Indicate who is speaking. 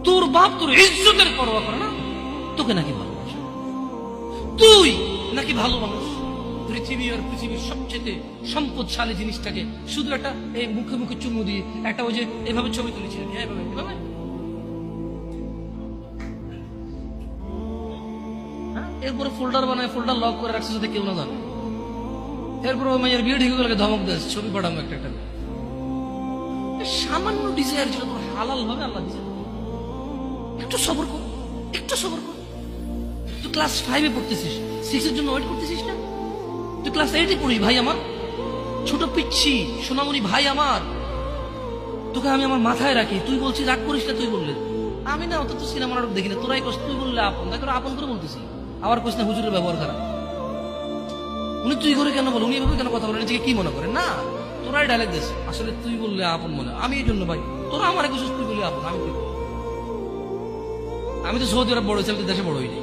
Speaker 1: তোর বাপ তোর ইজ্জতের পরোয়া করে না, তোকে নাকি ভালোবাসে? তুই নাকি ভালো মানুষ? পৃথিবী আর পৃথিবীর সবচেয়ে সম্পদশালী জিনিসটাকে শুধু একটা এই মুখে মুখে চুমু দিয়ে একটা ওই যে এভাবে ছবি তুলেছিলেন, এভাবে এভাবে এরপরে ফোল্ডার বানায়, ফোল্ডার লক করে রাখছে যাতে কেউ না জানে। এরপরে ওই মাইয়ের বিয়ে ঠিক হয়ে গেলে ধমক দেয়, ছবি পাঠাবো একটা একটা। সামান্য ডিজায়ার যেটা তোর হালাল ভাবে আল্লাহ দিয়েছে, একটু সবর কর, একটু সবর কর। তুই ক্লাস 5-এ পড়তেছিস, 6-এর জন্য ওয়েট করতেছিস না? তুই ক্লাস 8-এ পড়িস ভাই আমার, ছোট পিচ্ছি সোনামণি ভাই আমার। তোকে আমি আমার মাথায় রাখি, তুই বলছিস রাগ করিস না। তুই বললে আমি না অত তো সিনেমা নাটক দেখি না, তোরাই কষ্ট। তুই বললে আপন, তাই করে আপন করে বলতেছি। আবার কোস না হুজুরের ব্যবহার খারাপ। উনি তুই করে কেন বল, উনি এভাবে কেন কথা বলেন, নিজেকে কি মনে করেন? না, তোরাই ডায়লগ দিস। আসলে তুই বললে আপন মনে, আমি এই জন্য ভাই তোরা আমার কিছু তুই বললে আপন। আমি তো সৌদি আরব বড় হয়েছি, আমি তো দেশে বড় হইনি।